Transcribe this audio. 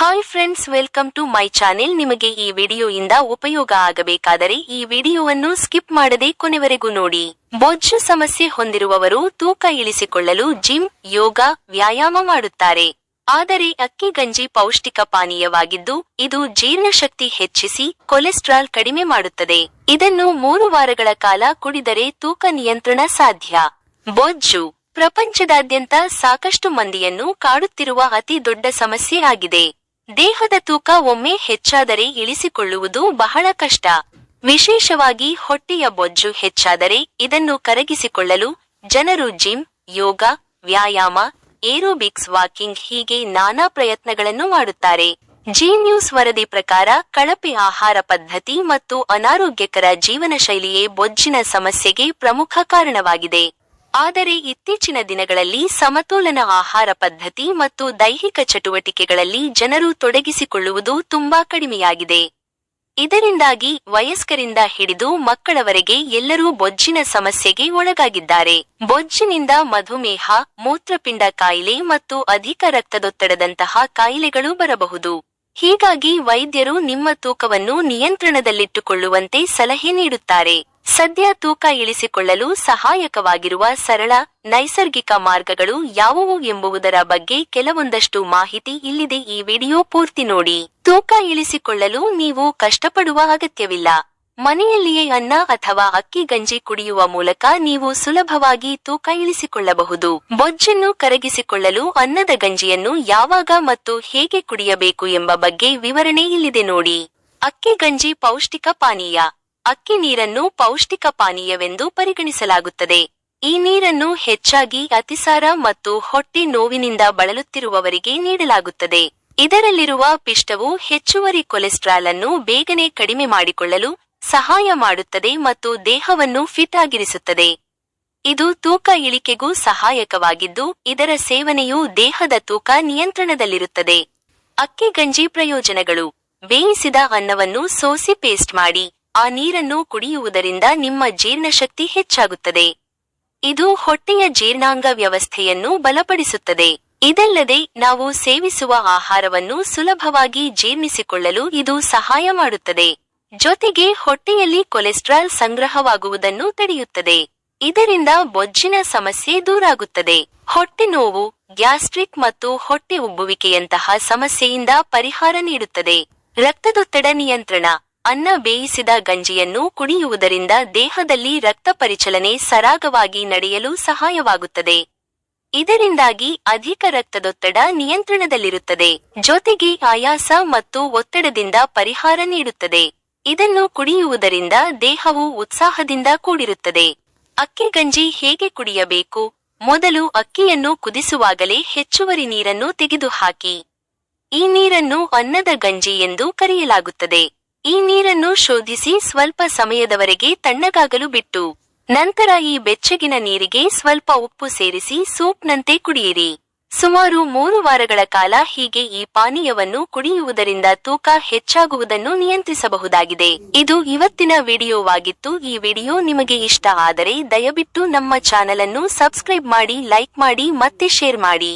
Hi friends, welcome to my channel. ನಿಮಗೆ ಈ ವಿಡಿಯೋಯಿಂದ ಉಪಯೋಗ ಆಗಬೇಕಾದರೆ ಈ ವಿಡಿಯೋವನ್ನು ಸ್ಕಿಪ್ ಮಾಡದೆ ಕೊನೆವರೆಗೂ ನೋಡಿ. ಬೊಜ್ಜು ಸಮಸ್ಯೆ ಹೊಂದಿರುವವರು ತೂಕ ಇಳಿಸಿಕೊಳ್ಳಲು ಜಿಮ್, ಯೋಗ, ವ್ಯಾಯಾಮ ಮಾಡುತ್ತಾರೆ. ಆದರೆ ಅಕ್ಕಿ ಗಂಜಿ ಪೌಷ್ಟಿಕ ಪಾನೀಯವಾಗಿದ್ದು ಇದು ಜೀರ್ಣಶಕ್ತಿ ಹೆಚ್ಚಿಸಿ ಕೊಲೆಸ್ಟ್ರಾಲ್ ಕಡಿಮೆ ಮಾಡುತ್ತದೆ. ಇದನ್ನು 3 ವಾರಗಳ ಕಾಲ ಕುಡಿದರೆ ತೂಕ ನಿಯಂತ್ರಣ ಸಾಧ್ಯ. ಬೊಜ್ಜು ಪ್ರಪಂಚದಾದ್ಯಂತ ಸಾಕಷ್ಟು ಮಂದಿಯನ್ನು ಕಾಡುತ್ತಿರುವ ಅತಿ ದೊಡ್ಡ ಸಮಸ್ಯೆ ಆಗಿದೆ. ದೇಹದ ತೂಕ ಒಮ್ಮೆ ಹೆಚ್ಚಾದರೆ ಇಳಿಸಿಕೊಳ್ಳುವುದು ಬಹಳ ಕಷ್ಟ. ವಿಶೇಷವಾಗಿ ಹೊಟ್ಟೆಯ ಬೊಜ್ಜು ಹೆಚ್ಚಾದರೆ ಇದನ್ನು ಕರಗಿಸಿಕೊಳ್ಳಲು ಜನರು ಜಿಮ್, ಯೋಗ, ವ್ಯಾಯಾಮ, ಏರೋಬಿಕ್ಸ್, ವಾಕಿಂಗ್ ಹೀಗೆ ನಾನಾ ಪ್ರಯತ್ನಗಳನ್ನು ಮಾಡುತ್ತಾರೆ. ಜಿ ನ್ಯೂಸ್ ವರದಿ ಪ್ರಕಾರ ಕಳಪೆ ಆಹಾರ ಪದ್ಧತಿ ಮತ್ತು ಅನಾರೋಗ್ಯಕರ ಜೀವನ ಶೈಲಿಯೇ ಬೊಜ್ಜಿನ ಸಮಸ್ಯೆಗೆ ಪ್ರಮುಖ ಕಾರಣವಾಗಿದೆ. ಆದರೆ ಇತ್ತೀಚಿನ ದಿನಗಳಲ್ಲಿ ಸಮತೋಲನ ಆಹಾರ ಪದ್ಧತಿ ಮತ್ತು ದೈಹಿಕ ಚಟುವಟಿಕೆಗಳಲ್ಲಿ ಜನರು ತೊಡಗಿಸಿಕೊಳ್ಳುವುದು ತುಂಬಾ ಕಡಿಮೆಯಾಗಿದೆ. ಇದರಿಂದಾಗಿ ವಯಸ್ಕರಿಂದ ಹಿಡಿದು ಮಕ್ಕಳವರೆಗೆ ಎಲ್ಲರೂ ಬೊಜ್ಜಿನ ಸಮಸ್ಯೆಗೆ ಒಳಗಾಗಿದ್ದಾರೆ. ಬೊಜ್ಜಿನಿಂದ ಮಧುಮೇಹ, ಮೂತ್ರಪಿಂಡ ಕಾಯಿಲೆ ಮತ್ತು ಅಧಿಕ ರಕ್ತದೊತ್ತಡದಂತಹ ಕಾಯಿಲೆಗಳು ಬರಬಹುದು. ಹೀಗಾಗಿ ವೈದ್ಯರು ನಿಮ್ಮ ತೂಕವನ್ನು ನಿಯಂತ್ರಣದಲ್ಲಿಟ್ಟುಕೊಳ್ಳುವಂತೆ ಸಲಹೆ ನೀಡುತ್ತಾರೆ. ಸದ್ಯ ತೂಕ ಇಳಿಸಿಕೊಳ್ಳಲು ಸಹಾಯಕವಾಗಿರುವ ಸರಳ, ನೈಸರ್ಗಿಕ ಮಾರ್ಗಗಳು ಯಾವುವು ಎಂಬುದರ ಬಗ್ಗೆ ಕೆಲವೊಂದಷ್ಟು ಮಾಹಿತಿ ಇಲ್ಲಿದೆ. ಈ ವಿಡಿಯೋ ಪೂರ್ತಿ ನೋಡಿ. ತೂಕ ಇಳಿಸಿಕೊಳ್ಳಲು ನೀವು ಕಷ್ಟಪಡುವ ಅಗತ್ಯವಿಲ್ಲ. ಮನೆಯಲ್ಲಿಯೇ ಅನ್ನ ಅಥವಾ ಅಕ್ಕಿ ಗಂಜಿ ಕುಡಿಯುವ ಮೂಲಕ ನೀವು ಸುಲಭವಾಗಿ ತೂಕ ಇಳಿಸಿಕೊಳ್ಳಬಹುದು. ಬೊಜ್ಜನ್ನು ಕರಗಿಸಿಕೊಳ್ಳಲು ಅನ್ನದ ಗಂಜಿಯನ್ನು ಯಾವಾಗ ಮತ್ತು ಹೇಗೆ ಕುಡಿಯಬೇಕು ಎಂಬ ಬಗ್ಗೆ ವಿವರಣೆ ಇಲ್ಲಿದೆ ನೋಡಿ. ಅಕ್ಕಿ ಗಂಜಿ ಪೌಷ್ಟಿಕ ಪಾನೀಯ. ಅಕ್ಕಿ ನೀರನ್ನು ಪೌಷ್ಟಿಕ ಪಾನೀಯವೆಂದು ಪರಿಗಣಿಸಲಾಗುತ್ತದೆ. ಈ ನೀರನ್ನು ಹೆಚ್ಚಾಗಿ ಅತಿಸಾರ ಮತ್ತು ಹೊಟ್ಟೆ ನೋವಿನಿಂದ ಬಳಲುತ್ತಿರುವವರಿಗೆ ನೀಡಲಾಗುತ್ತದೆ. ಇದರಲ್ಲಿರುವ ಪಿಷ್ಟವು ಹೆಚ್ಚುವರಿ ಕೊಲೆಸ್ಟ್ರಾಲ್ ಅನ್ನು ಬೇಗನೆ ಕಡಿಮೆ ಮಾಡಿಕೊಳ್ಳಲು ಸಹಾಯ ಮಾಡುತ್ತದೆ ಮತ್ತು ದೇಹವನ್ನು ಫಿಟ್ ಆಗಿರಿಸುತ್ತದೆ. ಇದು ತೂಕ ಇಳಿಕೆಗೂ ಸಹಾಯಕವಾಗಿದ್ದು ಇದರ ಸೇವನೆಯು ದೇಹದ ತೂಕ ನಿಯಂತ್ರಣದಲ್ಲಿರುತ್ತದೆ. ಅಕ್ಕಿ ಗಂಜಿ ಪ್ರಯೋಜನಗಳು. ಬೇಯಿಸಿದ ಅನ್ನವನ್ನು ಸೋಸಿ ಪೇಸ್ಟ್ ಮಾಡಿ ಆ ನೀರನ್ನು ಕುಡಿಯುವುದರಿಂದ ನಿಮ್ಮ ಜೀರ್ಣಶಕ್ತಿ ಹೆಚ್ಚಾಗುತ್ತದೆ. ಇದು ಹೊಟ್ಟೆಯ ಜೀರ್ಣಾಂಗ ವ್ಯವಸ್ಥೆಯನ್ನು ಬಲಪಡಿಸುತ್ತದೆ. ಇದಲ್ಲದೆ ನಾವು ಸೇವಿಸುವ ಆಹಾರವನ್ನು ಸುಲಭವಾಗಿ ಜೀರ್ಣಿಸಿಕೊಳ್ಳಲು ಇದು ಸಹಾಯ ಮಾಡುತ್ತದೆ. ಜೊತೆಗೆ ಹೊಟ್ಟೆಯಲ್ಲಿ ಕೊಲೆಸ್ಟ್ರಾಲ್ ಸಂಗ್ರಹವಾಗುವುದನ್ನು ತಡೆಯುತ್ತದೆ. ಇದರಿಂದ ಬೊಜ್ಜಿನ ಸಮಸ್ಯೆ ದೂರಾಗುತ್ತದೆ. ಹೊಟ್ಟೆ ನೋವು, ಗ್ಯಾಸ್ಟ್ರಿಕ್ ಮತ್ತು ಹೊಟ್ಟೆ ಉಬ್ಬುವಿಕೆಯಂತಹ ಸಮಸ್ಯೆಯಿಂದ ಪರಿಹಾರ ನೀಡುತ್ತದೆ. ರಕ್ತದೊತ್ತಡ ನಿಯಂತ್ರಣ. ಅನ್ನ ಬೇಯಿಸಿದ ಗಂಜಿಯನ್ನು ಕುಡಿಯುವುದರಿಂದ ದೇಹದಲ್ಲಿ ರಕ್ತ ಪರಿಚಲನೆ ಸರಾಗವಾಗಿ ನಡೆಯಲು ಸಹಾಯವಾಗುತ್ತದೆ. ಇದರಿಂದಾಗಿ ಅಧಿಕ ರಕ್ತದೊತ್ತಡ ನಿಯಂತ್ರಣದಲ್ಲಿರುತ್ತದೆ. ಜೊತೆಗೆ ಆಯಾಸ ಮತ್ತು ಒತ್ತಡದಿಂದ ಪರಿಹಾರ ನೀಡುತ್ತದೆ. ಇದನ್ನು ಕುಡಿಯುವುದರಿಂದ ದೇಹವು ಉತ್ಸಾಹದಿಂದ ಕೂಡಿರುತ್ತದೆ. ಅಕ್ಕಿ ಗಂಜಿ ಹೇಗೆ ಕುಡಿಯಬೇಕು? ಮೊದಲು ಅಕ್ಕಿಯನ್ನು ಕುದಿಸುವಾಗಲೇ ಹೆಚ್ಚುವರಿ ನೀರನ್ನು ತೆಗೆದುಹಾಕಿ. ಈ ನೀರನ್ನು ಅನ್ನದ ಗಂಜಿ ಎಂದು ಕರೆಯಲಾಗುತ್ತದೆ. ಈ ನೀರನ್ನು ಶೋಧಿಸಿ ಸ್ವಲ್ಪ ಸಮಯದವರೆಗೆ ತಣ್ಣಗಾಗಲು ಬಿಟ್ಟು ನಂತರ ಈ ಬೆಚ್ಚಗಿನ ನೀರಿಗೆ ಸ್ವಲ್ಪ ಉಪ್ಪು ಸೇರಿಸಿ ಸೂಪ್ನಂತೆ ಕುಡಿಯಿರಿ. ಸುಮಾರು 3 ವಾರಗಳ ಕಾಲ ಹೀಗೆ ಈ ಪಾನೀಯವನ್ನು ಕುಡಿಯುವುದರಿಂದ ತೂಕ ಹೆಚ್ಚಾಗುವುದನ್ನು ನಿಯಂತ್ರಿಸಬಹುದಾಗಿದೆ. ಇದು ಇವತ್ತಿನ ವಿಡಿಯೋವಾಗಿತ್ತು. ಈ ವಿಡಿಯೋ ನಿಮಗೆ ಇಷ್ಟ ಆದರೆ ದಯವಿಟ್ಟು ನಮ್ಮ ಚಾನೆಲ್ ಅನ್ನು ಸಬ್ಸ್ಕ್ರೈಬ್ ಮಾಡಿ, ಲೈಕ್ ಮಾಡಿ ಮತ್ತೆ ಶೇರ್ ಮಾಡಿ.